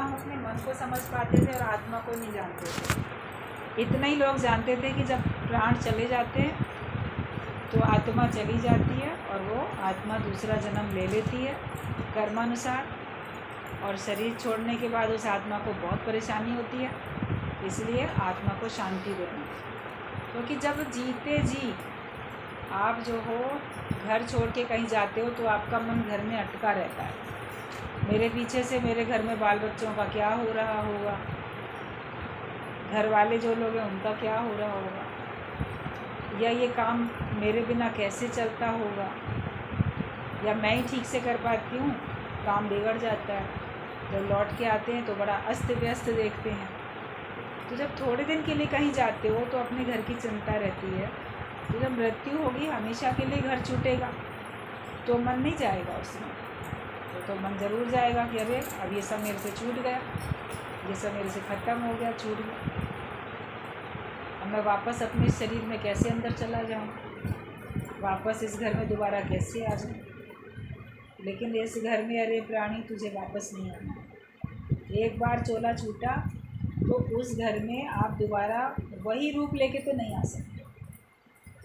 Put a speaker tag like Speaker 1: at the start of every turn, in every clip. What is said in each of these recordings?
Speaker 1: हम अपने मन को समझ पाते थे और आत्मा को नहीं जानते थे। इतना ही लोग जानते थे कि जब प्राण चले जाते हैं तो आत्मा चली जाती है और वो आत्मा दूसरा जन्म ले लेती है कर्मानुसार, और शरीर छोड़ने के बाद उस आत्मा को बहुत परेशानी होती है। इसलिए आत्मा को शांति देना, क्योंकि जब जीते जी आप जो हो घर छोड़ के कहीं जाते हो तो आपका मन घर में अटका रहता है। मेरे पीछे से मेरे घर में बाल बच्चों का क्या हो रहा होगा, घर वाले जो लोग हैं उनका क्या हो रहा होगा, या ये काम मेरे बिना कैसे चलता होगा, या मैं ही ठीक से कर पाती हूँ, काम बिगड़ जाता है। जब लौट के आते हैं तो बड़ा अस्त व्यस्त देखते हैं। तो जब थोड़े दिन के लिए कहीं जाते हो तो अपने घर की चिंता रहती है। तो जब मृत्यु होगी हमेशा के लिए घर छूटेगा तो मन नहीं जाएगा उसमें, तो मन ज़रूर जाएगा कि अरे अब ये सब मेरे से छूट गया, ये सब मेरे से ख़त्म हो गया, छूट गया, अब मैं वापस अपने शरीर में कैसे अंदर चला जाऊँ, वापस इस घर में दोबारा कैसे आ जाऊँ। लेकिन इस घर में अरे प्राणी तुझे वापस नहीं आना, एक बार चोला छूटा तो उस घर में आप दोबारा वही रूप लेके तो नहीं आ सकते।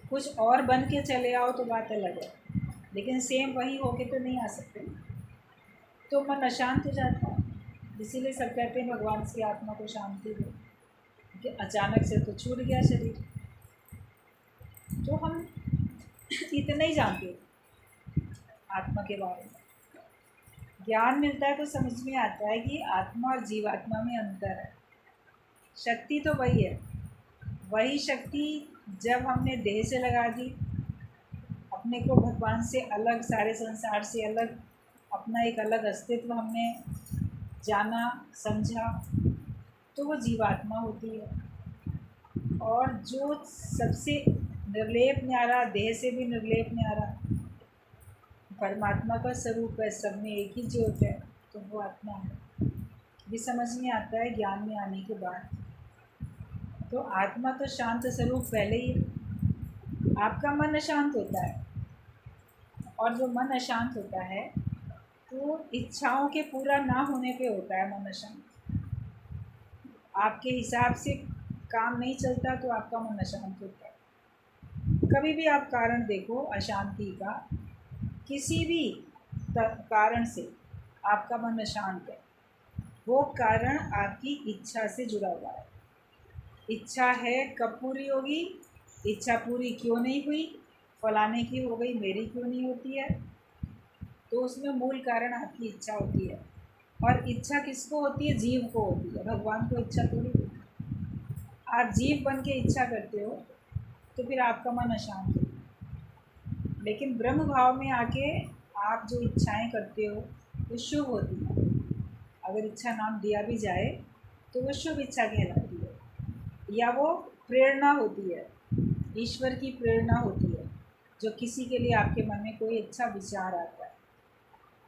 Speaker 1: कुछ और बन के चले आओ तो बात अलग है, लेकिन सेम वही होके तो नहीं आ सकते। तो मन अशांत हो जाता है। इसीलिए सब कहते हैं भगवान की आत्मा को शांति दो, कि अचानक से तो छूट गया शरीर। तो हम इतना ही जानते आत्मा के बारे में। ज्ञान मिलता है तो समझ में आता है कि आत्मा और जीवात्मा में अंतर है। शक्ति तो वही है, वही शक्ति जब हमने देह से लगा दी, अपने को भगवान से अलग, सारे संसार से अलग, अपना एक अलग अस्तित्व हमने जाना समझा, तो वो जीवात्मा होती है। और जो सबसे निर्लेप न्यारा, देह से भी निर्लेप न्यारा परमात्मा का स्वरूप है, सब में एक ही ज्योत है, तो वो आत्मा है। ये समझ में आता है ज्ञान में आने के बाद। तो आत्मा तो शांत स्वरूप पहले ही, आपका मन अशांत होता है, और जो मन अशांत होता है तो इच्छाओं के पूरा ना होने पे होता है मन अशांत। आपके हिसाब से काम नहीं चलता तो आपका मन अशांत होता है। कभी भी आप कारण देखो अशांति का, किसी भी कारण से आपका मन अशांत है, वो कारण आपकी इच्छा से जुड़ा हुआ है। इच्छा है कब पूरी होगी, इच्छा पूरी क्यों नहीं हुई, फलाने की हो गई मेरी क्यों नहीं होती है, तो उसमें मूल कारण आपकी इच्छा होती है। और इच्छा किसको होती है, जीव को होती है, भगवान को इच्छा थोड़ी होती है। आप जीव बन के इच्छा करते हो तो फिर आपका मन अशांत है। लेकिन ब्रह्म भाव में आके आप जो इच्छाएं करते हो वो शुभ होती है। अगर इच्छा नाम दिया भी जाए तो वो शुभ इच्छा कहलाती है, या वो प्रेरणा होती है, ईश्वर की प्रेरणा होती है, जो किसी के लिए आपके मन में कोई अच्छा विचार आता है,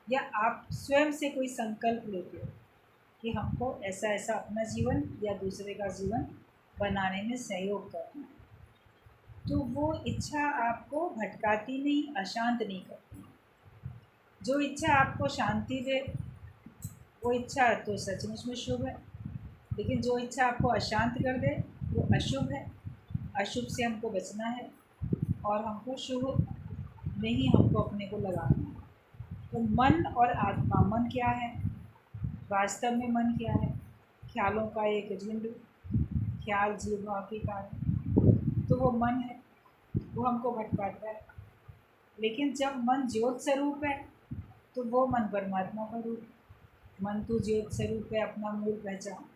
Speaker 1: या आप स्वयं से कोई संकल्प लेते हो कि हमको ऐसा ऐसा अपना जीवन या दूसरे का जीवन बनाने में सहयोग करना है, तो वो इच्छा आपको भटकाती नहीं, अशांत नहीं करती। जो इच्छा आपको शांति दे वो इच्छा तो सचमुच में शुभ है, लेकिन जो इच्छा आपको अशांत कर दे वो अशुभ है। अशुभ से हमको बचना है और हमको शुभ में ही हमको अपने को लगाना है। तो मन और आत्मा, मन क्या है, वास्तव में मन क्या है, ख्यालों का एक झुंड, ख्याल जीव भाव के कारण, तो वो मन है, वो हमको भटकाता है। लेकिन जब मन ज्योत स्वरूप है तो वो मन परमात्मा का रूप, मन तो ज्योत स्वरूप है, अपना मूल पहचान।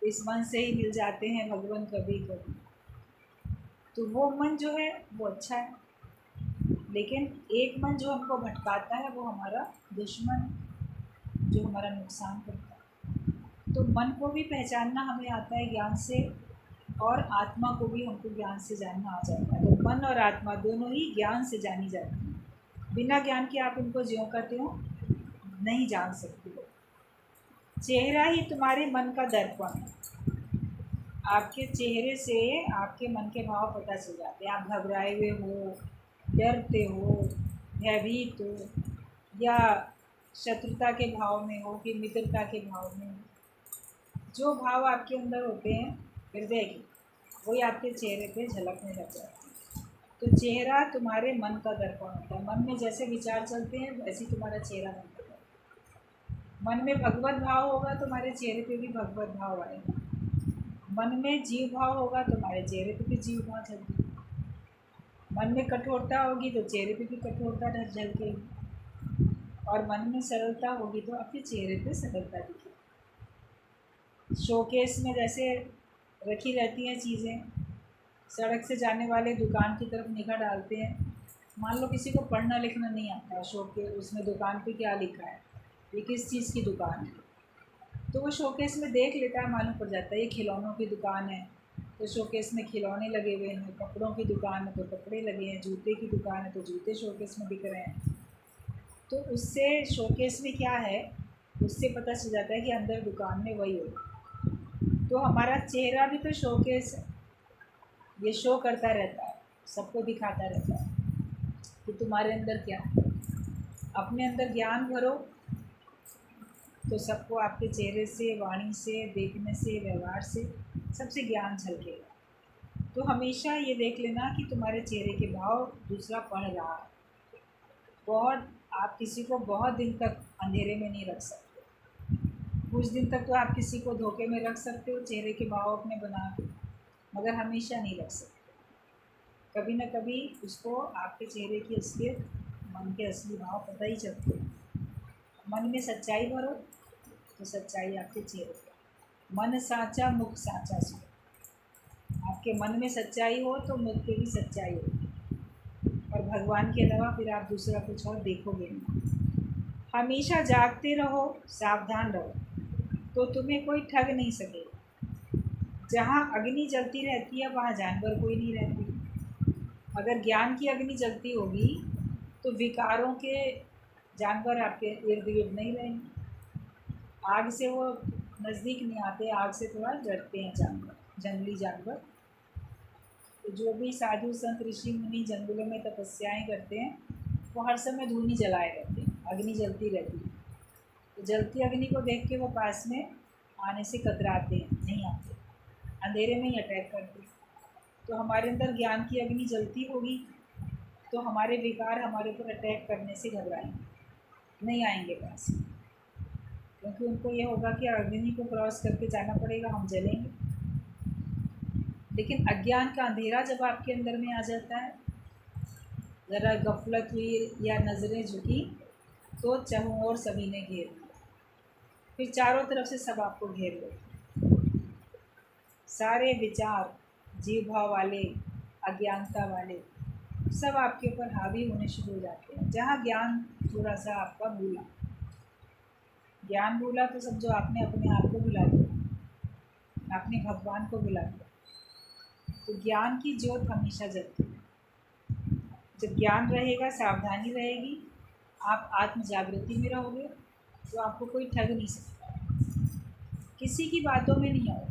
Speaker 1: इस मन से ही मिल जाते हैं भगवान कभी कभी। तो वो मन जो है वो अच्छा है, लेकिन एक मन जो हमको भटकाता है वो हमारा दुश्मन, जो हमारा नुकसान करता है। तो मन को भी पहचानना हमें आता है ज्ञान से, और आत्मा को भी हमको ज्ञान से जानना आ जाता है। तो मन और आत्मा दोनों ही ज्ञान से जानी जाती हैं। बिना ज्ञान के आप उनको ज्यों का त्यों नहीं जान सकते हो। चेहरा ही तुम्हारे मन का दर्पण है। आपके चेहरे से आपके मन के भाव पता चल जाते हैं। आप घबराए हुए हो, डरते हो, भयभीत हो, या शत्रुता के भाव में हो कि मित्रता के भाव में हो, जो भाव आपके अंदर होते हैं हृदय के, वही आपके चेहरे पे झलकने लग जाते हैं। तो चेहरा तुम्हारे मन का दर्पण होता है। मन में जैसे विचार चलते हैं वैसे तुम्हारा चेहरा बनता है। मन में भगवत भाव होगा तुम्हारे चेहरे पे भी भगवत भाव आएगा। मन में जीव भाव होगा तुम्हारे चेहरे पे भी जीव भाव झलकेगी। मन में कठोरता होगी तो चेहरे पे भी कठोरता झलकेगी। और मन में सरलता होगी तो आपके चेहरे पे सरलता दिखेगी। शोकेस में जैसे रखी रहती हैं चीज़ें, सड़क से जाने वाले दुकान की तरफ निगाह डालते हैं। मान लो किसी को पढ़ना लिखना नहीं आता है, शोकेस उसमें दुकान पे क्या लिखा है, ये किस चीज़ की दुकान है, तो वो शोकेस में देख लेता है, मालूम पड़ जाता है ये खिलौनों की दुकान है तो शोकेस में खिलौने लगे हुए हैं, कपड़ों की दुकान है तो कपड़े लगे हैं, जूते की दुकान है तो जूते शोकेस में बिक रहे हैं। तो उससे शोकेस में क्या है उससे पता चल जाता है कि अंदर दुकान में वही होगा। तो हमारा चेहरा भी तो शोकेस है, ये शो करता रहता है, सबको दिखाता रहता है कि तुम्हारे अंदर क्या है। अपने अंदर ज्ञान भरो तो सबको आपके चेहरे से, वाणी से, देखने से, व्यवहार से सबसे ज्ञान झलकेगा। तो हमेशा ये देख लेना कि तुम्हारे चेहरे के भाव दूसरा पढ़ रहा है। बहुत आप किसी को बहुत दिन तक अंधेरे में नहीं रख सकते। कुछ दिन तक तो आप किसी को धोखे में रख सकते हो चेहरे के भाव अपने बना के, मगर हमेशा नहीं रख सकते। कभी न कभी उसको आपके चेहरे की असलियत, मन के असली भाव पता ही चलते हैं। मन में सच्चाई भरो तो सच्चाई आपके चेहरे पे। मन साचा मुख साचा सो। आपके मन में सच्चाई हो तो मुख पे भी सच्चाई होगी, और भगवान के अलावा फिर आप दूसरा कुछ और देखोगे नहीं। हमेशा जागते रहो, सावधान रहो, तो तुम्हें कोई ठग नहीं सकेगा। जहाँ अग्नि जलती रहती है वहाँ जानवर कोई नहीं रहते। अगर ज्ञान की अग्नि जलती होगी तो विकारों के जानवर आपके इर्द गिर्द नहीं रहेंगे। आग से वो नज़दीक नहीं आते, आग से थोड़ा डरते हैं जानवर, जंगली जानवर। तो जो भी साधु संत ऋषि मुनि जंगलों में तपस्याएं करते हैं वो हर समय धूनी जलाए रहते हैं, अग्नि जलती रहती है। तो जलती अग्नि को देख के वो पास में आने से कतराते हैं, नहीं आते, अंधेरे में ही अटैक करते हैं। तो हमारे अंदर ज्ञान की अग्नि जलती होगी तो हमारे विकार हमारे ऊपर अटैक करने से घबराएंगे, नहीं आएंगे पास, क्योंकि उनको ये होगा कि अग्नि को क्रॉस करके जाना पड़ेगा, हम जलेंगे। लेकिन अज्ञान का अंधेरा जब आपके अंदर में आ जाता है, ज़रा गफलत हुई या नज़रें झुकी तो चारों ओर सभी ने घेर लिया, फिर चारों तरफ से सब आपको घेर लेते। सारे विचार जीव भाव वाले, अज्ञानता वाले सब आपके ऊपर हावी होने शुरू हो जाते हैं। जहाँ ज्ञान थोड़ा सा आपका भूला, ज्ञान भूला तो समझो आपने अपने आप को भुला दिया, आपने भगवान को भुला दिया। तो ज्ञान की ज्योत हमेशा जलती है। जब ज्ञान रहेगा, सावधानी रहेगी, आप आत्म जागृति में रहोगे तो आपको कोई ठग नहीं सकता, किसी की बातों में नहीं आओगे।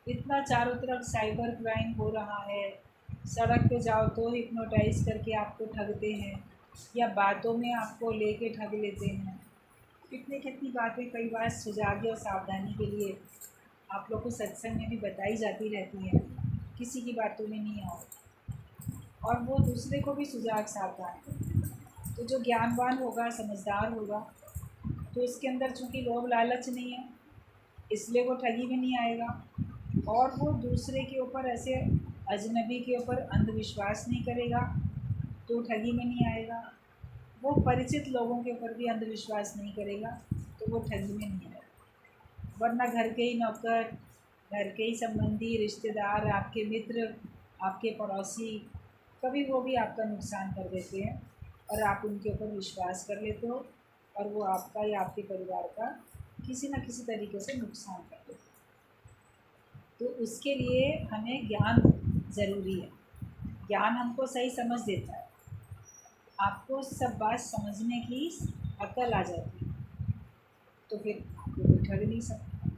Speaker 1: इतना चारों तरफ साइबर क्राइम हो रहा है, सड़क पे जाओ तो हिप्नोटाइज करके आपको ठगते हैं या बातों में आपको लेके ठग लेते हैं। कितनी बातें कई बार सुजागे और सावधानी के लिए आप लोग को सत्संग में भी बताई जाती रहती हैं। किसी की बातों में नहीं आओ, और वो दूसरे को भी सुजाग सावधान करें। तो जो ज्ञानवान होगा, समझदार होगा, तो इसके अंदर चूँकि लोभ लालच नहीं है इसलिए वो ठगी में नहीं आएगा, और वो दूसरे के ऊपर ऐसे अजनबी के ऊपर अंधविश्वास नहीं करेगा तो ठगी में नहीं आएगा। वो परिचित लोगों के ऊपर भी अंधविश्वास नहीं करेगा तो वो ठगी में नहीं आएगा। वरना घर के ही नौकर, घर के ही संबंधी, रिश्तेदार, आपके मित्र, आपके पड़ोसी, कभी वो भी आपका नुकसान कर देते हैं और आप उनके ऊपर विश्वास कर लेते हो और वो आपका या आपके परिवार का किसी न किसी तरीके से नुकसान कर देते हैं। तो उसके लिए हमें ज्ञान ज़रूरी है। ज्ञान हमको सही समझ देता है, आपको सब बात समझने की अक्ल आ जाती है, तो फिर आपको कोई ठग नहीं सकता।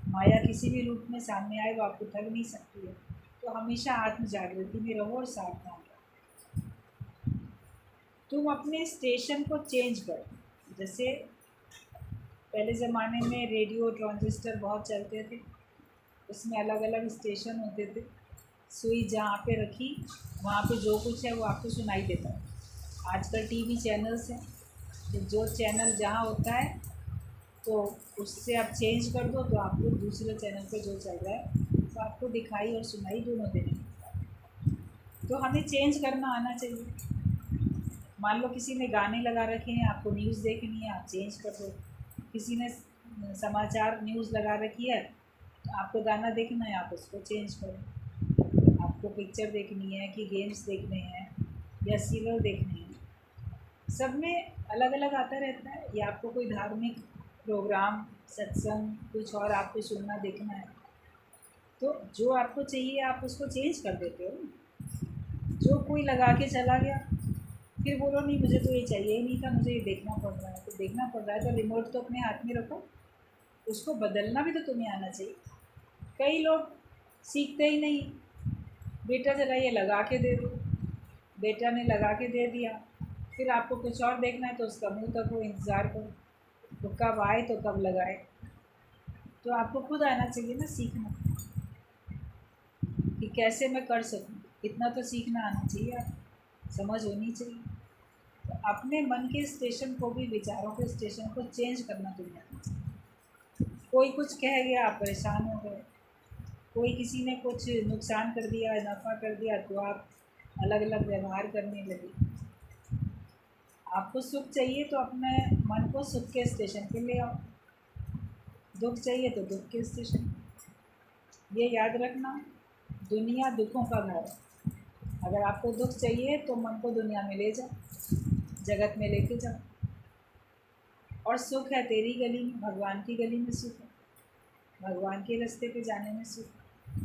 Speaker 1: माया किसी भी रूप में सामने आए वो आपको ठग नहीं सकती है। तो हमेशा आत्म जागृति में रहो और सावधान रहो। तुम अपने स्टेशन को चेंज करो। जैसे पहले ज़माने में रेडियो ट्रांजिस्टर बहुत चलते थे, उसमें अलग अलग स्टेशन होते थे। सुई जहाँ पे रखी वहाँ पे जो कुछ है वो आपको सुनाई देता है। आजकल टीवी चैनल्स हैं, तो जो चैनल जहाँ होता है तो उससे आप चेंज कर दो तो आपको दूसरे चैनल पे जो चल रहा है तो आपको दिखाई और सुनाई दोनों देने लगता है। तो हमें चेंज करना आना चाहिए। मान लो किसी ने गाने लगा रखे हैं, आपको न्यूज़ देखनी है, आप चेंज कर दो। किसी ने समाचार न्यूज़ लगा रखी है, तो आपको गाना देखना है, आप उसको चेंज करो। आपको पिक्चर देखनी है कि गेम्स देखने हैं या सीरियल देखने हैं, सब में अलग अलग आता रहता है। या आपको कोई धार्मिक प्रोग्राम, सत्संग, कुछ और आपको सुनना देखना है, तो जो आपको चाहिए आप उसको चेंज कर देते हो। जो कोई लगा के चला गया, फिर बोलो नहीं मुझे तो ये चाहिए ही नहीं था, मुझे ये देखना पड़ रहा है। तो देखना पड़ रहा है तो रिमोट तो अपने हाथ में रखो, उसको बदलना भी तो तुम्हें आना चाहिए। कई लोग सीखते ही नहीं, बेटा ज़रा ये लगा के दे दो, बेटा ने लगा के दे दिया, फिर आपको कुछ और देखना है तो उसका मुँह तक वो इंतज़ार करो, तो कब आए तो कब लगाए। तो आपको खुद आना चाहिए ना सीखना, कि कैसे मैं कर सकूँ। इतना तो सीखना आना चाहिए, आप समझ होनी चाहिए। तो अपने मन के स्टेशन को भी, विचारों के स्टेशन को चेंज करना तुम्हें आना चाहिए। कोई कुछ कह गया, आप परेशान हो गए, कोई किसी ने कुछ नुकसान कर दिया, नफ़ा कर दिया, तो आप अलग अलग व्यवहार करने लगे। आपको सुख चाहिए तो अपने मन को सुख के स्टेशन पे ले आओ, दुख चाहिए तो दुख के स्टेशन। ये याद रखना, दुनिया दुखों का घर है। अगर आपको दुख चाहिए तो मन को दुनिया में ले जाओ, जगत में लेके जाओ। और सुख है तेरी गली में, भगवान की गली में सुख है, भगवान के रास्ते पे जाने में सुख है।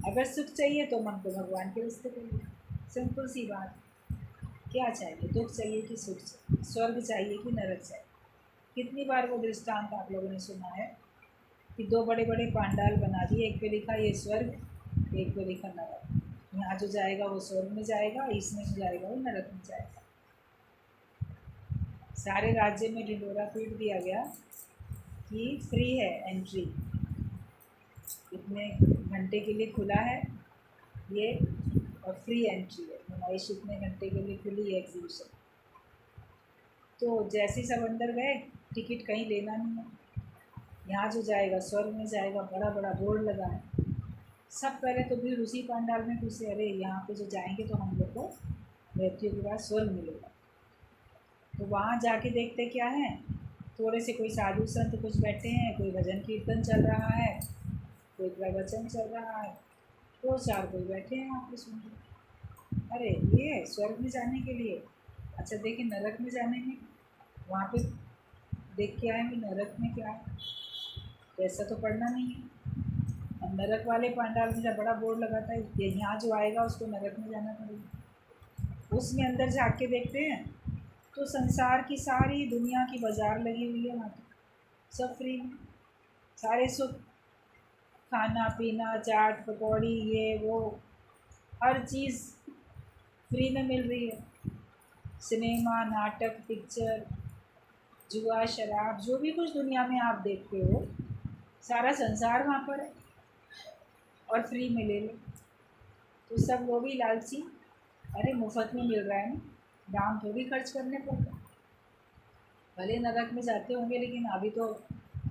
Speaker 1: अगर सुख चाहिए तो मन को भगवान के रास्ते पे ले, सिंपल सी बात। क्या चाहिए, दुख चाहिए कि सुख चाहिए, स्वर्ग चाहिए कि नरक चाहिए। कितनी बार वो दृष्टांत आप लोगों ने सुना है कि दो बड़े बड़े पांडाल बना दिए, एक पे लिखा ये स्वर्ग, एक पे लिखा नरक। यहाँ जो जाएगा वो स्वर्ग में जाएगा, इसमें जो जाएगा वो नरक में जाएगा। सारे राज्य में ढिंडोरा पीट दिया गया कि फ्री है एंट्री, इतने घंटे के लिए खुला है ये, और फ्री एंट्री है, नुमाइश इतने घंटे के लिए खुली है, एग्जीबिशन। तो जैसे ही सब अंदर गए, टिकट कहीं लेना नहीं है, यहाँ जो जाएगा स्वर्ग में जाएगा, बड़ा बड़ा बोर्ड लगा है। सब पहले तो फिर उसी पंडाल में घुसे, अरे यहाँ पे जो जाएंगे तो हम लोग को मृत्यु के बाद स्वर्ग मिलेगा। तो वहाँ जाके देखते क्या है, थोड़े से कोई साधु संत कुछ बैठे हैं, कोई भजन कीर्तन चल रहा है, कोई प्रवचन चल रहा है, दो चार कोई बैठे हैं वहाँ पे सुन रहे। अरे ये है स्वर्ग में जाने के लिए। अच्छा देखिए नरक में जाने में, वहाँ पे देख के आएंगे नरक में क्या है, तो ऐसा तो पढ़ना नहीं है। अब नरक वाले पांडाल में जब बड़ा बोर्ड लगाता है कि यहाँ जो आएगा उसको नरक में जाना पड़ेगा, उसमें अंदर झाँक के देखते हैं तो संसार की सारी दुनिया की बाज़ार लगी हुई है वहाँ पे, सब फ्री में, सारे सुख, खाना पीना, चाट पकौड़ी, ये वो, हर चीज़ फ्री में मिल रही है। सिनेमा, नाटक, पिक्चर, जुआ, शराब, जो भी कुछ दुनिया में आप देखते हो सारा संसार वहाँ पर है, और फ्री में ले लो। तो सब वो भी लालची, अरे मुफ्त में मिल रहा है ना, दाम थोड़ी खर्च करने पड़ते। भले नरक में जाते होंगे, लेकिन अभी तो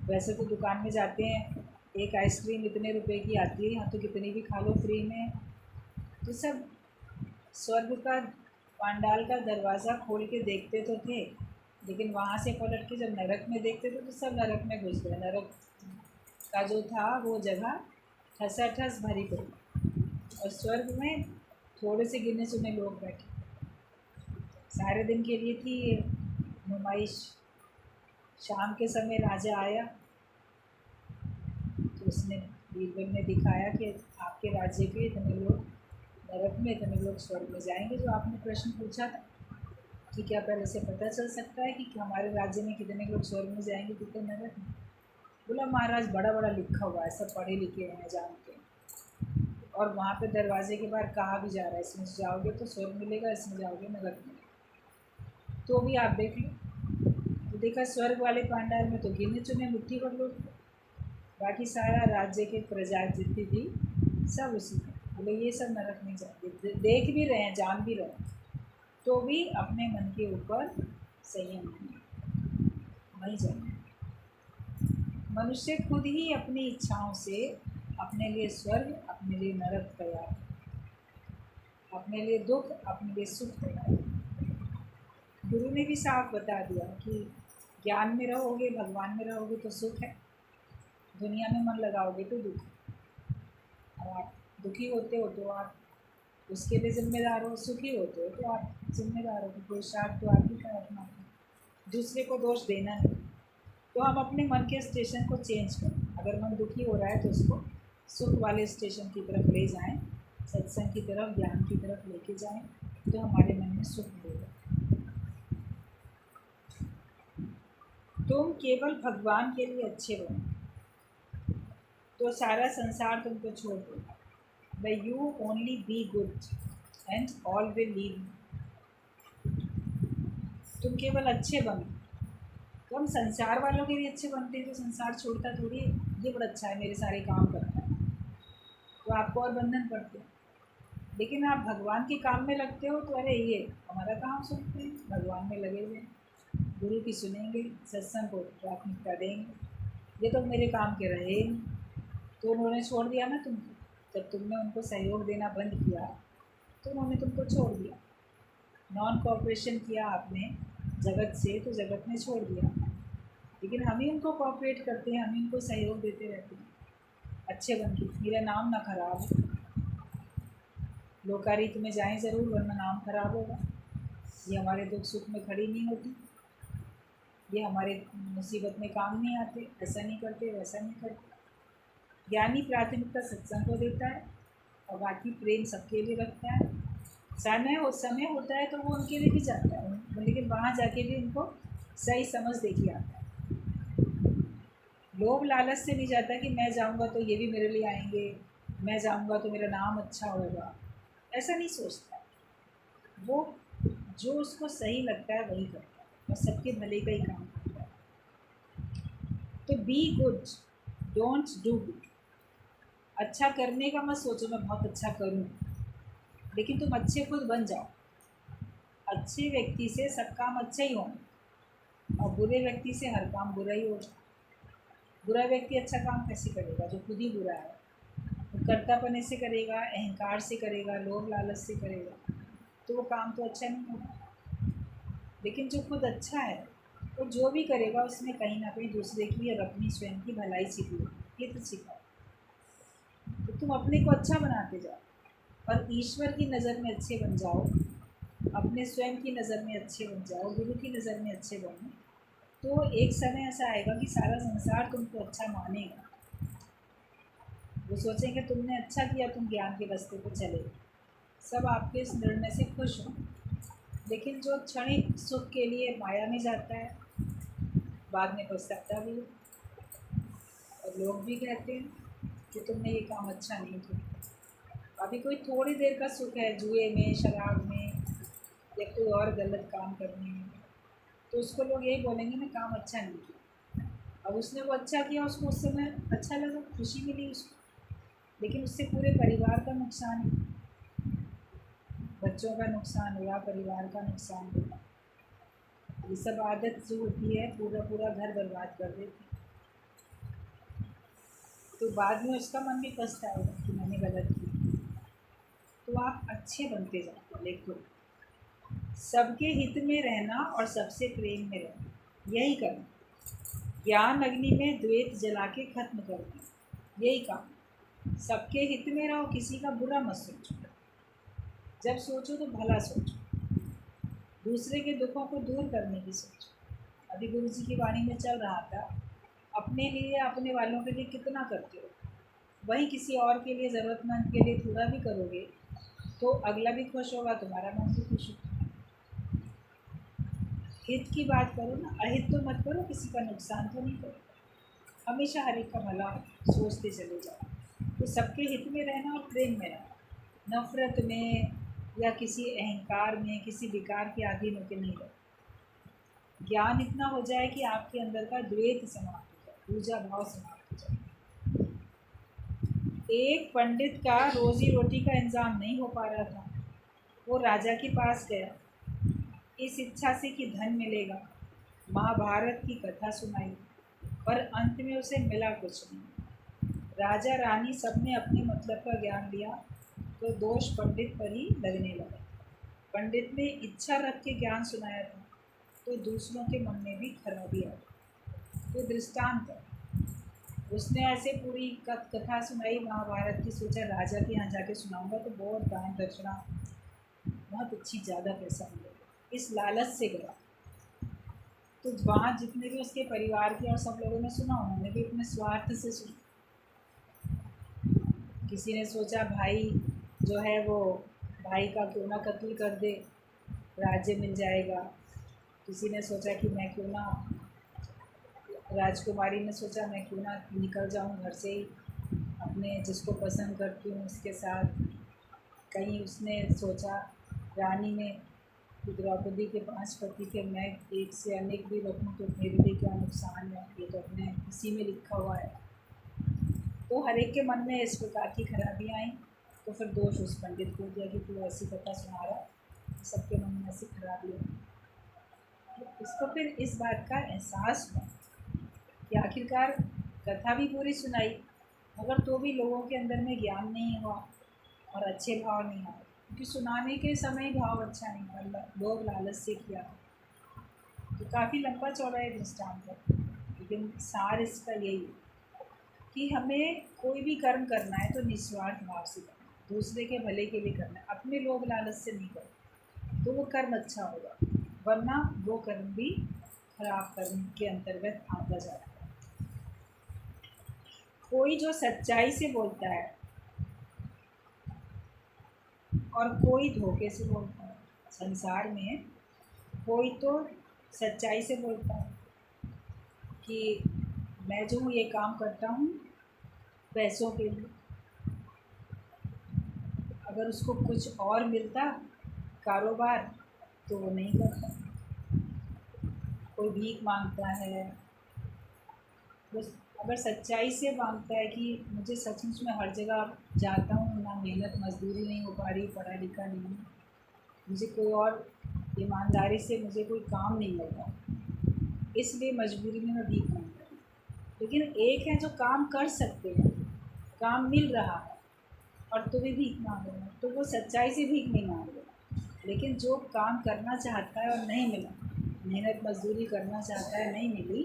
Speaker 1: वैसे तो दुकान में जाते हैं, एक आइसक्रीम इतने रुपए की आती है, यहाँ तो कितनी भी खा लो फ्री में। तो सब स्वर्ग का पांडाल का दरवाज़ा खोल के देखते तो थे, लेकिन वहाँ से पलट के जब नरक में देखते थे तो सब नरक में घुस गए। नरक का जो था वो जगह ठसाठस भरी पड़ी, और स्वर्ग में थोड़े से गिने चुने लोग बैठे। सारे दिन के लिए थी ये नुमाइश। शाम के समय राजा आया तो उसने, बीरबल ने दिखाया कि आपके राज्य के इतने लोग नरक में, इतने लोग स्वर्ग में जाएंगे। जो आपने प्रश्न पूछा था कि क्या पहले से पता चल सकता है कि हमारे राज्य में कितने लोग स्वर्ग में जाएंगे, कितने नरक में? बोला महाराज बड़ा बड़ा लिखा हुआ है, सब पढ़े लिखे हैं, जानते हैं, और वहाँ पे दरवाजे के बाहर कहा भी जा रहा है इसमें जाओगे तो स्वर्ग मिलेगा, इसमें जाओगे नरक मिलेगा। तो भी आप देख लो। तो देखा स्वर्ग वाले पांडाल में तो गिने चुने मुट्ठी भर लोग थे, बाकी सारा राज्य के प्रजा जितनी थी सब उसी में। बोले ये सब नरक नहीं जाएंगे, देख भी रहे हैं, जान भी रहे हैं, तो भी अपने मन के ऊपर संयम नहीं, वहीं जाएंगे। मनुष्य खुद ही अपनी इच्छाओं से अपने लिए स्वर्ग, अपने लिए नरक तैयार, अपने लिए दुख, अपने लिए सुख तैयार। गुरु ने भी साफ बता दिया कि ज्ञान में रहोगे, भगवान में रहोगे तो सुख है, दुनिया में मन लगाओगे तो दुख है। और आप दुखी होते हो तो आप उसके लिए जिम्मेदार हो, सुखी होते हो तो आप जिम्मेदार हो, पुरुषार्थ तो आप ही का अपना, दूसरे को दोष देना नहीं। तो हम अपने मन के स्टेशन को चेंज करें। अगर मन दुखी हो रहा है तो उसको सुख वाले स्टेशन की तरफ ले जाएं, सत्संग की तरफ, ज्ञान की तरफ लेके जाएं, तो हमारे मन में सुख मिलेगा। तुम केवल भगवान के लिए अच्छे बनो तो सारा संसार तुमको छोड़ देगा। But you only be good and all will leave you। तुम केवल अच्छे बनो। तो हम संसार वालों के लिए अच्छे बनते हैं तो संसार छोड़ता थोड़ी है, ये बड़ा अच्छा है, मेरे सारे काम करता है, तो आपको और बंधन पड़ते हैं। लेकिन आप भगवान के काम में लगते हो तो अरे ये हमारा काम सुनते हैं, भगवान में लगे हुए, गुरु की सुनेंगे, सत्संग को प्राथमिकता देंगे, ये तो मेरे काम के रहे नहीं। तो उन्होंने छोड़ दिया ना तुमको, जब तुमने उनको सहयोग देना बंद किया तो उन्होंने तुमको छोड़ दिया। नॉन कोऑपरेशन किया आपने जगत से तो जगत ने छोड़ दिया, लेकिन हम ही उनको कोऑपरेट करते हैं, हम ही उनको सहयोग देते रहते हैं अच्छे बन के, मेरा नाम ना खराब हो। लोकारित में जाएं ज़रूर, वरना नाम खराब होगा। ये हमारे दुख सुख में खड़ी नहीं होती, ये हमारे मुसीबत में काम नहीं आते, ऐसा नहीं करते, वैसा नहीं करते। ज्ञानी प्राथमिकता सत्संग को देता है और बाकी प्रेम सबके लिए रखता है। समय होता है तो वो उनके लिए भी जाता है, लेकिन वहाँ जाके भी उनको सही समझ देखी आता है। लोभ लालच से नहीं जाता कि मैं जाऊँगा तो ये भी मेरे लिए आएंगे, मैं जाऊँगा तो मेरा नाम अच्छा होगा, ऐसा नहीं सोचता। वो जो उसको सही लगता है वही करता है और सबके भले का ही काम करता है। तो be good, don't do good. अच्छा करने का मत सोचो मैं बहुत अच्छा करूं, लेकिन तुम अच्छे खुद बन जाओ। अच्छे व्यक्ति से सब काम अच्छे ही होंगे और बुरे व्यक्ति से हर काम बुरा ही होगा। बुरा व्यक्ति अच्छा काम कैसे करेगा जो खुद ही बुरा है? वो कर्तापने से करेगा, अहंकार से करेगा, लोभ लालच से करेगा, तो वो काम तो अच्छा नहीं होगा। लेकिन जो खुद अच्छा है वो जो भी करेगा उसमें कहीं ना कहीं दूसरे की और अपनी स्वयं की भलाई सीखी, ये तो सीखा। तो तुम अपने को अच्छा बनाते जाओ और ईश्वर की नज़र में अच्छे बन जाओ, अपने स्वयं की नज़र में अच्छे बन जाओ, गुरु की नज़र में अच्छे बनो, तो एक समय ऐसा आएगा कि सारा संसार तुमको अच्छा मानेगा। वो सोचेंगे तुमने अच्छा किया, तुम ज्ञान के रास्ते पर चले, सब आपके इस निर्णय से खुश हो। लेकिन जो क्षणिक सुख के लिए माया में जाता है बाद में पछताता भी है, और लोग भी कहते हैं कि तुमने ये काम अच्छा नहीं किया। अभी कोई थोड़ी देर का सुख है जुए में, शराब में या कोई और गलत काम करने में, तो उसको लोग यही बोलेंगे ना काम अच्छा नहीं किया। अब उसने वो अच्छा किया, उसको उस समय अच्छा लगा, खुशी मिली उसको, लेकिन उससे पूरे परिवार का नुकसान है, बच्चों का नुकसान हुआ, परिवार का नुकसान हुआ। ये सब आदत जो होती है पूरा पूरा घर बर्बाद कर देती है। तो बाद में उसका मन भी पछताएगा कि मैंने गलत किया। तो आप अच्छे बनते जाओ, लेकिन सबके हित में रहना और सबसे प्रेम में रहना, यही करना। ज्ञान अग्नि में द्वेष जला के खत्म करना, यही काम। सबके हित में रहो, किसी का बुरा मत सोचो, जब सोचो तो भला सोचो, दूसरे के दुखों को दूर करने की सोचो। अभी गुरु जी की वाणी में चल रहा था, अपने लिए, अपने वालों के लिए कितना करते हो, वहीं किसी और के लिए, ज़रूरतमंद के लिए थोड़ा भी करोगे तो अगला भी खुश होगा, तुम्हारा मन भी खुश होगा। हित की बात करो ना, अहित तो मत करो, किसी का नुकसान तो नहीं करो, हमेशा हर एक का भला सोचते चले जाओ। तो सबके हित में रहना और प्रेम में रहना, नफ़रत में या किसी अहंकार में, किसी विकार के अधीन होकर नहीं रहना। ज्ञान इतना हो जाए कि आपके अंदर का द्वैत समाप्त हो जाए, पूजा भाव समाप्त हो जाए। एक पंडित का रोजी रोटी का इंतजाम नहीं हो पा रहा था, वो राजा के पास गया इस इच्छा से कि धन मिलेगा। महाभारत की कथा सुनाई, पर अंत में उसे मिला कुछ नहीं। राजा रानी सब ने अपने मतलब का ज्ञान लिया तो दोष पंडित पर ही लगने लगा। पंडित ने इच्छा रख के ज्ञान सुनाया था तो दूसरों के मन में भी खराबी आ गई। तो दृष्टांत है, उसने ऐसे पूरी कथा सुनाई महाभारत की, सोचा राजा के यहाँ जाके सुनाऊंगा तो बहुत दान दक्षिणा बहुत अच्छी ज़्यादा पैसा मिलेगा, इस लालच से गया। तो वहाँ जितने भी उसके परिवार के और सब लोगों ने सुना, उन्होंने भी अपने स्वार्थ से सुना। किसी ने सोचा भाई जो है वो भाई का क्यों ना कत्ल कर दे, राज्य मिल जाएगा। किसी ने सोचा कि मैं क्यों ना, राजकुमारी ने सोचा मैं क्यों ना निकल जाऊं घर से ही, अपने जिसको पसंद करती हूँ उसके साथ। कहीं उसने सोचा, रानी ने, द्रौपदी के 5 पति थे, मैं एक से अनेक भी रखूँ तो मेरे लिए क्या नुकसान है, ये तो अपने इसी में लिखा हुआ है। तो हर एक के मन में इस प्रकार की खराबियाँ आई, तो फिर दोष उस पंडित को दिया कि तू ऐसी कथा सुना रहा, सबके मन में ऐसी खराबियाँ। तो उसको फिर इस बात का एहसास हुआ कि आखिरकार कथा भी पूरी सुनाई, मगर तो भी लोगों के अंदर में ज्ञान नहीं हुआ और अच्छे भाव नहीं आए, क्योंकि सुनाने के समय भाव अच्छा नहीं था, लोग लालच से किया। तो काफ़ी लंबा चौड़ा है दृष्टांत है, लेकिन सार इसका यही है कि हमें कोई भी कर्म करना है तो निस्वार्थ भाव से करना है, दूसरे के भले के लिए करना है, अपने लोग लालच से नहीं करना तो वो कर्म अच्छा होगा, वरना वो कर्म भी खराब कर्म के अंतर्गत आता जाता है। कोई जो सच्चाई से बोलता है और कोई धोखे से बोलता है। संसार में कोई तो सच्चाई से बोलता है कि मैं जो हूँ ये काम करता हूँ पैसों के लिए, अगर उसको कुछ और मिलता कारोबार तो वो नहीं करता। कोई भीख मांगता है, वो अगर सच्चाई से मांगता है कि मुझे सचमुच में हर जगह जाता हूँ ना, मेहनत मजदूरी नहीं हो पा रही, पढ़ा लिखा नहीं हूँ, मुझे कोई और ईमानदारी से मुझे कोई काम नहीं मिल रहा, इसलिए मजबूरी में मैं भीख मांग रही हूँ। लेकिन एक है जो काम कर सकते हैं, काम मिल रहा है और तो भी भीख मांग रहे हैं, तो वो सच्चाई से भीख नहीं मांग रहे। लेकिन जो काम करना चाहता है और नहीं मिला, मेहनत मजदूरी करना चाहता है, नहीं मिली,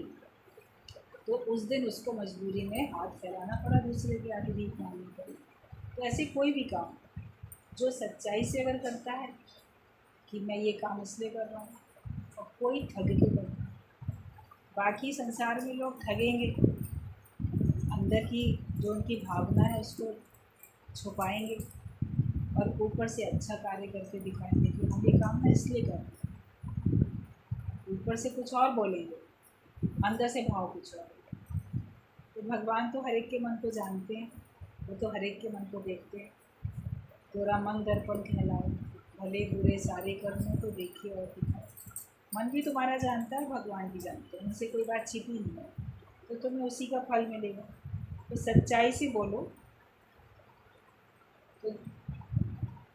Speaker 1: तो उस दिन उसको मजबूरी में हाथ फैलाना पड़ा, दूसरे के आगे भीख मांगनी पड़ी। तो ऐसे कोई भी काम जो सच्चाई से अगर करता है कि मैं ये काम इसलिए कर रहा हूँ, और कोई ठग के करता है। बाकी संसार में लोग ठगेंगे, अंदर की जो उनकी भावना है उसको छुपाएंगे और ऊपर से अच्छा कार्य करके दिखाएंगे कि हम ये काम ना इसलिए कर रहे हैं, ऊपर से कुछ और बोलेंगे, अंदर से भाव कुछ और। तो भगवान तो हर एक के मन को जानते हैं, वो तो हर एक के मन को देखते हैं। तोरा मन दर्पण कहलाए, भले बुरे सारे कर्मों को देखिए और दिखाए। मन भी तुम्हारा जानता है, भगवान भी जानते हैं, उनसे कोई बात छिपी नहीं है, तो तुम्हें उसी का फल मिलेगा। तो सच्चाई से बोलो। तो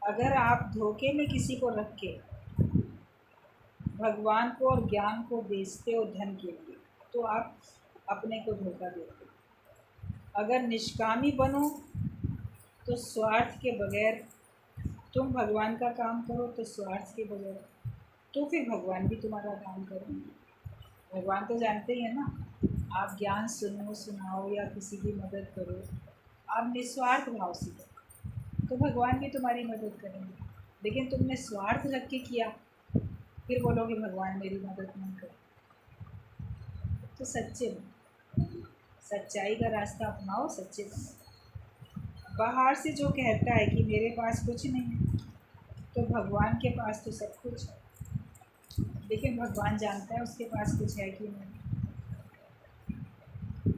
Speaker 1: अगर आप धोखे में किसी को रख के भगवान को और ज्ञान को बेचते हो धन के लिए, तो आप अपने को धोखा देते हो। अगर निष्कामी बनो तो स्वार्थ के बगैर तुम भगवान का काम करो, तो स्वार्थ के बगैर तो फिर भगवान भी तुम्हारा काम करेंगे। भगवान तो जानते ही है ना, आप ज्ञान सुनो सुनाओ या किसी की मदद करो, आप निस्वार्थ भाव से करो तो भगवान भी तुम्हारी मदद करेंगे। लेकिन तुमने स्वार्थ रख के किया, फिर बोलोगे भगवान मेरी मदद नहीं करे। तो सच्चे बनो, सच्चाई का रास्ता अपनाओ, सच्चे बनो। बाहर से जो कहता है कि मेरे पास कुछ नहीं है, तो भगवान के पास तो सब कुछ है, लेकिन भगवान जानता है उसके पास कुछ है कि नहीं।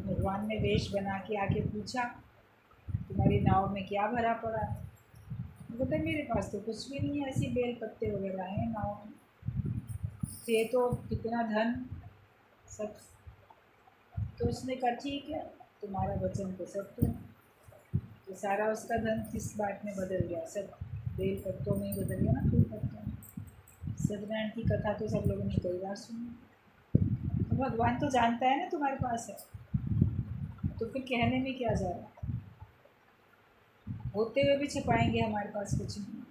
Speaker 1: भगवान ने वेश बना के आके पूछा तुम्हारी नाव में क्या भरा पड़ा है, तो बोलता मेरे पास तो कुछ भी नहीं है, ऐसी बेल पत्ते वगैरह हैं नाव में। थे तो कितना धन सब, तो उसने कहा ठीक है तुम्हारा वचन तो सत्य है। तो सारा उसका धन किस बात में बदल गया, सब बेल पत्तों में ही बदल गया ना, फूल पत्तों में। सत्यनारायण की कथा तो सब लोगों ने कई बार सुनी। तो भगवान तो जानता है ना तुम्हारे पास है, तो फिर कहने में क्या जा रहा है। होते हुए भी छिपाएंगे हमारे पास कुछ नहीं,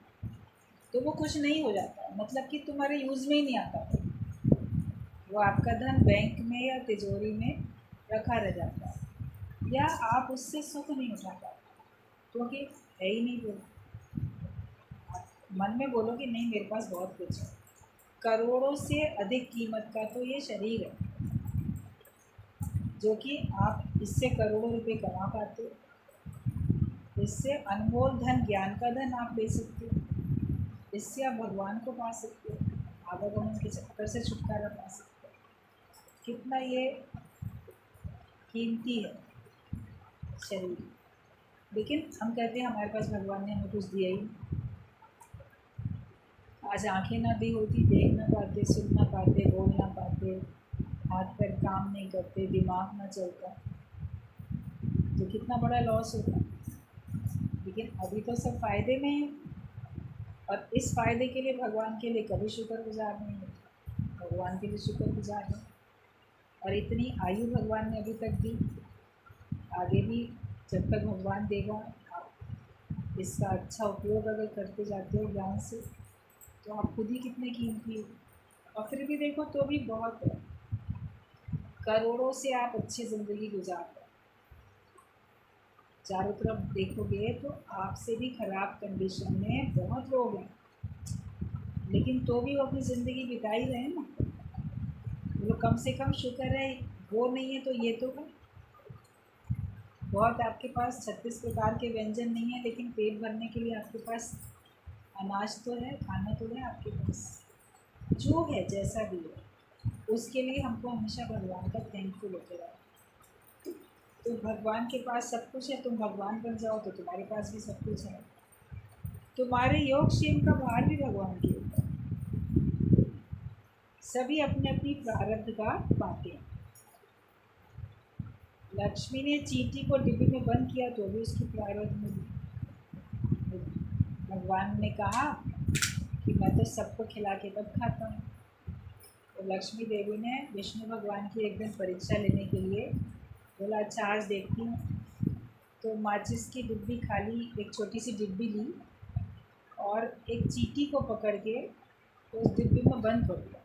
Speaker 1: तो वो कुछ नहीं हो जाता है, मतलब कि तुम्हारे यूज़ में ही नहीं आता। वो आपका धन बैंक में या तिजोरी में रखा रह जाता है, या आप उससे सुख नहीं उठा पाते क्योंकि है ही नहीं। वो मन में बोलो कि नहीं मेरे पास बहुत कुछ है। करोड़ों से अधिक कीमत का तो ये शरीर है, जो कि आप इससे करोड़ों रुपए कमा पाते हो। इससे अनमोल धन, ज्ञान का धन आप ले सकते हो। इससे आप भगवान को पा सकते हो, आवागमन के चक्कर से छुटकारा पा सकते हो। कितना ये कीमती है शरीर। लेकिन हम कहते हैं हमारे पास भगवान ने हमें कुछ दिया ही नहीं। आज आंखें ना दी होती, देख ना पाते, सुन ना पाते, बोल ना पाते, हाथ पैर काम नहीं करते, दिमाग ना चलता, तो कितना बड़ा लॉस होता। लेकिन अभी तो सब फ़ायदे में है, और इस फ़ायदे के लिए भगवान के लिए कभी शुक्रगुजार नहीं है। भगवान के लिए शुक्रगुजार है। और इतनी आयु भगवान ने अभी तक दी, आगे भी जब तक भगवान देगा, आप इसका अच्छा उपयोग अगर करते जाते हो ज्ञान से, तो आप खुद ही कितने कीमती हो। और फिर भी देखो तो भी बहुत है, करोड़ों से आप अच्छी ज़िंदगी गुजारते हो। चारों तरफ देखोगे तो आपसे भी ख़राब कंडीशन में बहुत लोग हैं, लेकिन तो भी वो अपनी ज़िंदगी बिता ही रहे हैं ना। वो कम से कम शुक्र है वो नहीं है तो ये तो है। बहुत आपके पास 36 प्रकार के व्यंजन नहीं है, लेकिन पेट भरने के लिए आपके पास अनाज तो है, खाना तो है आपके पास। जो है जैसा भी है, उसके लिए हमको हमेशा भगवान का थैंकफुल होते रहो। तो भगवान के पास सब कुछ है, तुम भगवान बन जाओ तो तुम्हारे पास भी सब कुछ है। तुम्हारे योग क्षेम का भार भी भगवान के ऊपर। सभी अपने अपनी प्रारब्ध का पाते हैं। लक्ष्मी ने चींटी को डिब्बी में बंद किया तो भी उसकी प्रारब्ध में। भगवान ने कहा कि मैं तो सबको खिला के तब खाता हूँ। तो लक्ष्मी देवी ने विष्णु भगवान की एक दिन परीक्षा लेने के लिए बोला अच्छा आज देखती हूँ। तो माचिस की डिब्बी खाली एक छोटी सी डिब्बी ली और एक चींटी को पकड़ के उस डिब्बी में बंद कर दिया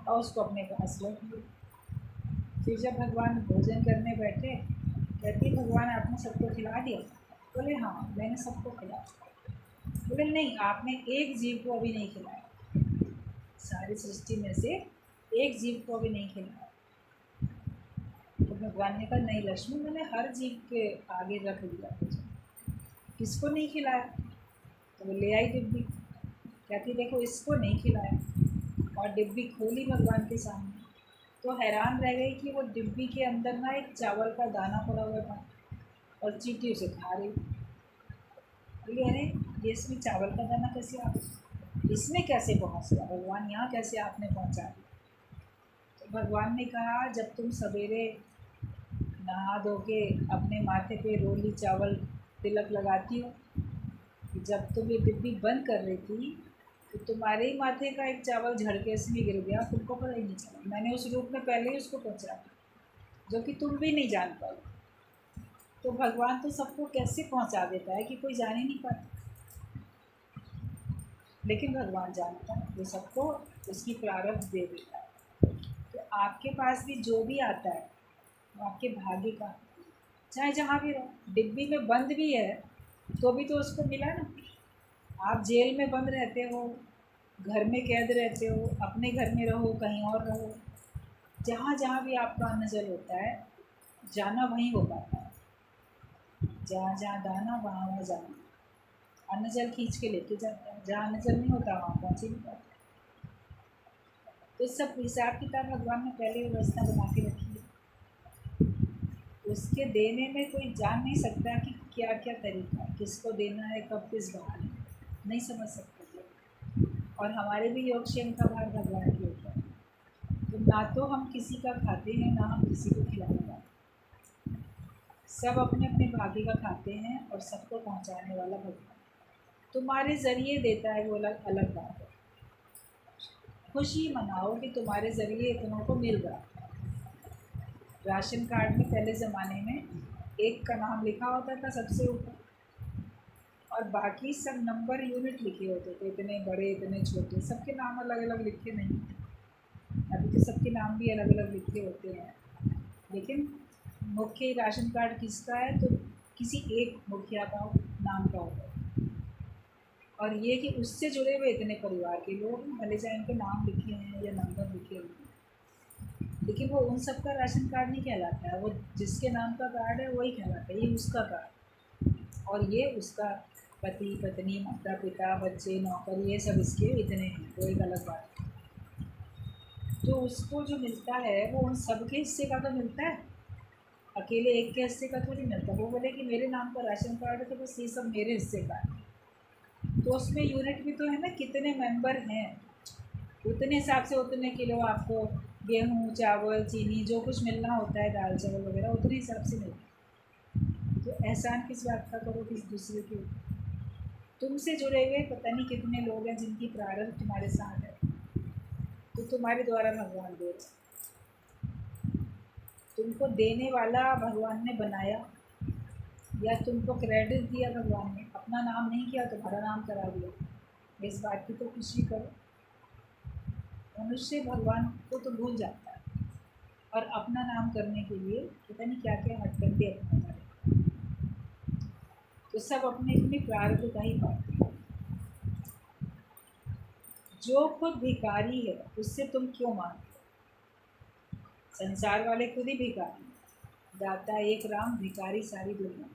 Speaker 1: और उसको अपने पास रख लिया। फिर जब भगवान भोजन करने बैठे, कहती भगवान आपने सबको खिला दिया? बोले हाँ मैंने सबको खिलाया। बोले नहीं आपने एक जीव को अभी नहीं खिलाया, सारी सृष्टि में से एक जीव को अभी नहीं खिलाया। तो भगवान ने कहा नहीं लक्ष्मी मैंने हर जीव के आगे रख दिया तुझे, किसको नहीं खिलाया? तो वो ले आई डिब्बी, कहती देखो इसको नहीं खिलाया, और डिब्बी खोली भगवान के सामने तो हैरान रह गई कि वो डिब्बी के अंदर ना एक चावल का दाना पड़ा हुआ था और चींटी उसे खा रही। बोली अरे ये इसमें चावल का दाना कैसे आ, इसमें कैसे पहुँच गया भगवान, यहाँ कैसे आपने पहुँचा दिया? तो भगवान ने कहा जब तुम सवेरे नहा धो के अपने माथे पे रोली चावल तिलक लगाती हो, जब तुम ये डिब्बी बंद कर रही थी तो तुम्हारे ही माथे का एक चावल झड़के इसमें गिर गया, तुमको पता ही नहीं चला। मैंने उस रूप में पहले ही उसको पहुँचा दिया जो कि तुम भी नहीं जान पाओ। तो भगवान तो सबको कैसे पहुँचा देता है कि कोई जान ही नहीं पाता, लेकिन भगवान जानता है, वो सबको उसकी प्रारब्ध दे देता है। तो आपके पास भी जो भी आता है वो आपके भाग्य का, चाहे जहाँ भी रहो। डिब्बी में बंद भी है तो भी तो उसको मिला ना। आप जेल में बंद रहते हो, घर में कैद रहते हो, अपने घर में रहो कहीं और रहो, जहाँ जहाँ भी आपका नज़र होता है जाना वहीं हो पाता है। जहाँ जहाँ दाना वहाँ वहाँ जाना, अन्न जल खींच के लेके जाता है, जहाँ अन्न जल नहीं होता वहाँ पहुँच ही नहीं पाता। तो सब हिसाब किताब भगवान ने पहले व्यवस्था बना के रखी है। उसके देने में कोई जान नहीं सकता कि क्या क्या तरीका है, किसको देना है, कब किस बहाने, नहीं समझ सकते। और हमारे भी योगक्षेम का भार भगवान के ऊपर है। तो ना तो हम किसी का खाते हैं, ना हम किसी को खिलाने वाले। सब अपने अपने भाग्य का खाते हैं और सबको पहुंचाने वाला भगवान तुम्हारे ज़रिए देता है, वो अलग अलग बात है। खुशी मनाओ कि तुम्हारे ज़रिए इतनों को मिल रहा। राशन कार्ड में पहले ज़माने में एक का नाम लिखा होता था सबसे ऊपर, और बाकी सब नंबर यूनिट लिखे होते थे, इतने बड़े इतने छोटे, सबके नाम अलग अलग लिखे नहीं। अभी तो सबके नाम भी अलग अलग लिखे होते हैं, लेकिन मुख्य राशन कार्ड किसका है तो किसी एक मुखिया का नाम का होता है। और ये कि उससे जुड़े हुए इतने परिवार के लोग भले चाहे इनके नाम लिखे हैं या नंबर लिखे हैं, लेकिन वो उन सब का राशन कार्ड नहीं कहलाता है। वो जिसके नाम का कार्ड है वही कहलाता है, ये उसका कार्ड, और ये उसका पति पत्नी माता पिता बच्चे नौकर ये सब इसके इतने हैं, वो एक अलग बात है। तो उसको जो मिलता है वो उन सब के हिस्से का तो मिलता है, अकेले एक के हिस्से का थोड़ी मिलता। वो बोले कि मेरे नाम का राशन कार्ड है तो बस ये सब मेरे हिस्से का है, तो उसमें यूनिट भी तो है ना, कितने मेंबर हैं उतने हिसाब से उतने किलो आपको गेहूँ चावल चीनी जो कुछ मिलना होता है, दाल चावल वगैरह उतने हिसाब से मिलता है। तो एहसान किस बात का करो किस दूसरे के ऊपर। तुमसे जुड़े हुए पता नहीं कितने लोग हैं जिनकी प्रारब्ध तुम्हारे साथ है, तो तुम्हारे द्वारा भगवान दे रहे। तुमको देने वाला भगवान ने बनाया, या तुमको क्रेडिट दिया भगवान ने, अपना नाम नहीं किया तुम्हारा नाम करा दिया, इस बात की तो खुशी करो। मनुष्य भगवान को तो भूल जाता है और अपना नाम करने के लिए पता नहीं क्या क्या हथकंडे अपनाता है। तो सब अपने अपने प्रारब्ध का ही पाते हैं। जो खुद भिखारी है उससे तुम क्यों मांगते हो? संसार वाले खुद ही भिखारी, दाता एक राम भिखारी सारी दुनिया,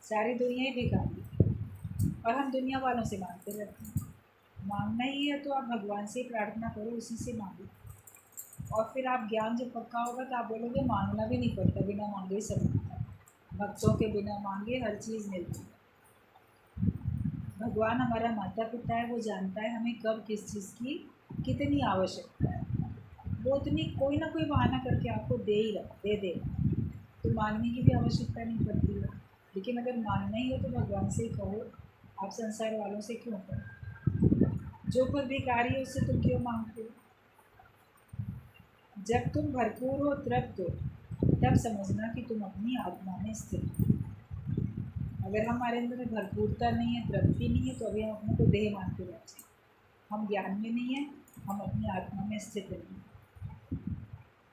Speaker 1: सारी दुनिया ही भिखारी, और हम दुनिया वालों से मांगते रहते हैं। मांगना ही है तो आप भगवान से प्रार्थना करो, उसी से मांगो, और फिर आप ज्ञान जब पक्का होगा तो आप बोलोगे मांगना भी नहीं पड़ता, बिना मांगे ही सब मिलता है। भक्तों के बिना मांगे हर चीज़ मिलती है। भगवान हमारा माता पिता है, वो जानता है हमें कब किस चीज़ की कितनी आवश्यकता है, वो उतनी कोई ना कोई बहाना करके आपको दे देगा, तो मांगने की भी आवश्यकता नहीं पड़ती है। लेकिन अगर मांगना ही हो तो भगवान से ही कहो, आप संसार वालों से क्यों कहो? जो खुद भिखारी है उससे तुम क्यों मांगते हो? जब तुम भरपूर हो तृप्त हो तब समझना कि तुम अपनी आत्मा में स्थित हो। अगर हमारे अंदर भरपूरता नहीं है, तृप्ति नहीं है, तो अभी हम अपने को देह मानते रहते हैं। हम ज्ञान में नहीं है, हम अपनी आत्मा में स्थित नहीं।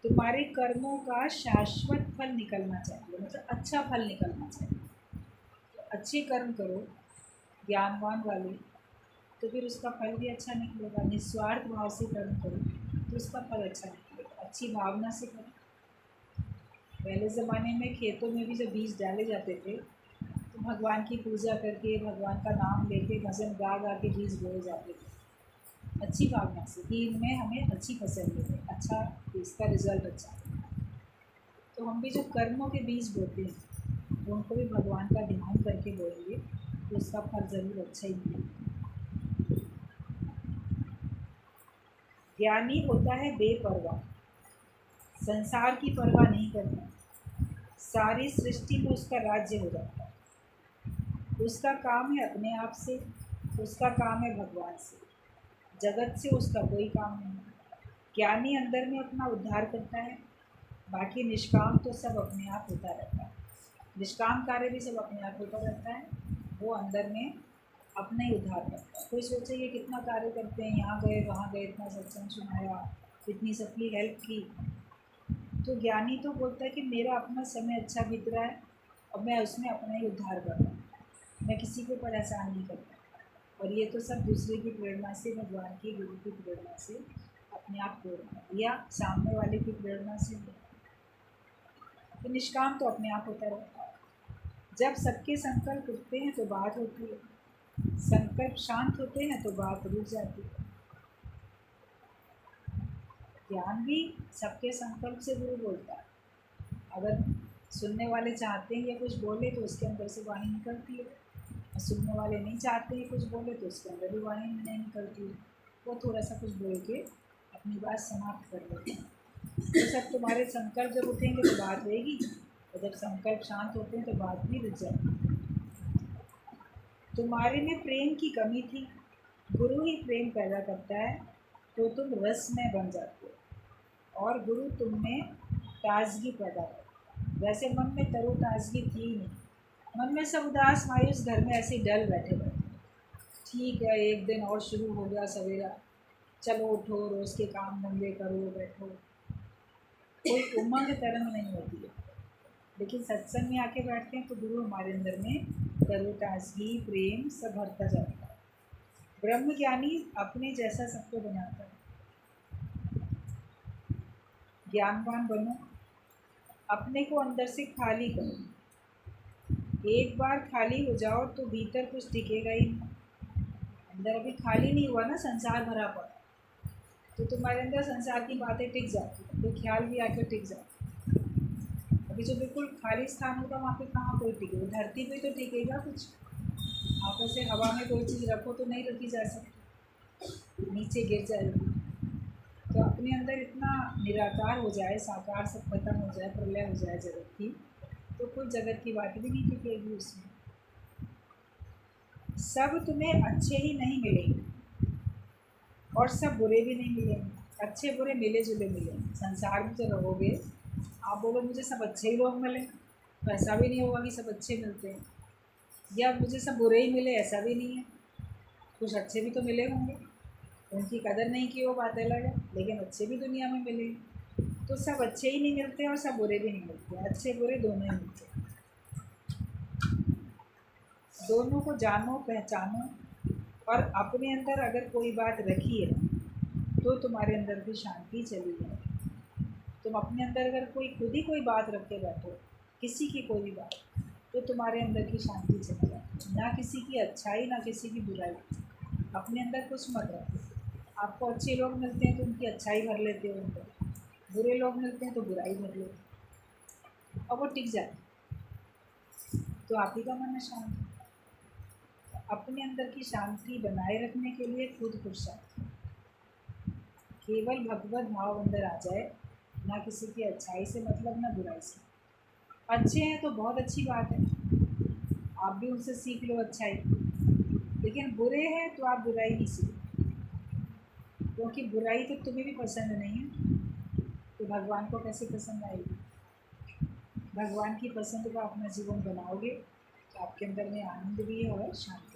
Speaker 1: तुम्हारे कर्मों का शाश्वत फल निकलना चाहिए, मतलब अच्छा फल निकलना चाहिए। तो अच्छे कर्म करो ज्ञानवान वाले, तो फिर उसका फल भी अच्छा निकलेगा। निस्वार्थ भाव से कर्म करो तो उसका फल अच्छा निकलेगा, अच्छी भावना से करो। पहले ज़माने में खेतों में भी जब बीज डाले जाते थे तो भगवान की पूजा करके भगवान का नाम लेके भजन गा गा के बीज बोए जाते थे, अच्छी भावना से कि इनमें हमें अच्छी फसल मिले, अच्छा इसका रिजल्ट अच्छा है। तो हम भी जो कर्मों के बीज बोते हैं उनको भी भगवान का ध्यान करके बोएंगे तो उसका फल ज़रूर अच्छा ही मिलेगा। ज्ञानी होता है बेपरवाह, संसार की परवाह नहीं करता, सारी सृष्टि में उसका राज्य हो जाता है। उसका काम है अपने आप से, उसका काम है भगवान से, जगत से उसका कोई काम नहीं। ज्ञानी अंदर में अपना उद्धार करता है, बाकी निष्काम तो सब अपने आप होता रहता है। निष्काम कार्य भी सब अपने आप होता रहता है, वो अंदर में अपना ही उद्धार करता है। कोई सोचे ये कितना कार्य करते हैं, यहाँ गए वहाँ गए, इतना सत्संग सुनाया, इतनी सबकी हेल्प की, तो ज्ञानी तो बोलता है कि मेरा अपना समय अच्छा बीत रहा है और मैं उसमें अपना ही उद्धार कर रहा हूँ, मैं किसी के ऊपर एहसान नहीं करता। और ये तो सब दूसरे की प्रेरणा से, भगवान की गुरु की प्रेरणा से अपने आप हो रहा है, या सामने वाले की प्रेरणा से हो रहा है। तो निष्काम तो अपने आप होता रहता है। जब सबके संकल्प उठते हैं तो बात होती है, संकल्प शांत होते हैं तो बात रुक जाती है। ज्ञान भी सबके संकल्प से गुरु बोलता है। अगर सुनने वाले चाहते हैं या कुछ बोले तो उसके अंदर से वाणी निकलती है, और सुनने वाले नहीं चाहते हैं कुछ बोले तो उसके अंदर भी वाणी नहीं निकलती है। वो थोड़ा सा कुछ बोल के अपनी बात समाप्त कर लेते हैं। तो सब तुम्हारे संकल्प जब उठेंगे तो बात रहेगी, और जब संकल्प शांत होते हैं तो बात भी रुक जाएगी। तुम्हारे में प्रेम की कमी थी, गुरु ही प्रेम पैदा करता है, तो तुम रस में बन जाते हो और गुरु तुम में ताजगी पैदा करता। वैसे मन में तरोताजगी थी ही नहीं, मन में सब उदास मायूस घर में ऐसे ही डल बैठे बैठे। ठीक है, एक दिन और शुरू हो गया सवेरा, चलो उठो, रोज़ के काम धंधे करो, बैठो, कोई उमंग तरंग नहीं होती है। लेकिन सत्संग में आके बैठते हैं तो गुरु हमारे अंदर में तरोताजगी, प्रेम सब भरता जाता है। ब्रह्म ज्ञानी अपने जैसा सबको बनाता है। ज्ञानवान बनो, अपने को अंदर से खाली करो। एक बार खाली हो जाओ तो भीतर कुछ टिकेगा ही नहीं। अंदर अभी खाली नहीं हुआ ना, संसार भरा पड़ा, तो तुम्हारे अंदर संसार की बातें टिक जाती है, तो ख्याल भी आकर टिक जाता है। अभी जो बिल्कुल खाली स्थान होगा वहाँ पे कहाँ कोई टिकेगा, धरती पे तो टिकेगा कुछ। आप ऐसे हवा में कोई चीज़ रखो तो नहीं रखी जा सकती, नीचे गिर जाएगी। तो अपने अंदर इतना निराकार हो जाए, साकार सब खत्म हो जाए, प्रलय हो जाए जगत की, तो कोई जगत की बात भी नहीं टिकेगी उसमें। सब तुम्हें अच्छे ही नहीं मिलेंगे और सब बुरे भी नहीं मिलेंगे, अच्छे बुरे मिले जुले मिलेंगे। संसार में जो रहोगे, आप बोलो मुझे सब अच्छे ही लोग मिले, तो ऐसा भी नहीं होगा कि सब अच्छे मिलते हैं, या मुझे सब बुरे ही मिले, ऐसा भी नहीं है। कुछ अच्छे भी तो मिले होंगे, उनकी कदर नहीं की, वो बात अलग है, लेकिन अच्छे भी दुनिया में मिले। तो सब अच्छे ही नहीं मिलते और सब बुरे भी नहीं मिलते, अच्छे बुरे दोनों ही मिलते हैं। दोनों को जानो, पहचानो, और अपने अंदर अगर कोई बात रखी है तो तुम्हारे अंदर भी शांति चली जाए। तुम अपने अंदर अगर खुद ही कोई बात रख के बैठो, किसी की कोई भी बात, तो तुम्हारे अंदर की शांति चली जाए। ना किसी की अच्छाई, ना किसी की बुराई, अपने अंदर कुछ मत रखो। आपको अच्छे लोग मिलते हैं तो उनकी अच्छाई भर लेते हो अंदर, बुरे लोग मिलते हैं तो बुराई भर लेते हो, और वो टिक जाए, तो आप ही का मन है शांत। अपने अंदर की शांति बनाए रखने के लिए खुद पुरुषार्थ, केवल भगवत भाव अंदर आ जाए, ना किसी की अच्छाई से मतलब, ना बुराई से। अच्छे हैं तो बहुत अच्छी बात है, आप भी उनसे सीख लो अच्छाई, लेकिन बुरे हैं तो आप बुराई नहीं सीखो, क्योंकि बुराई तो तुम्हें भी पसंद नहीं है, तो भगवान को कैसे पसंद आएगी। भगवान की पसंद का अपना जीवन बनाओगे तो आपके अंदर में आनंद भी है और शांति।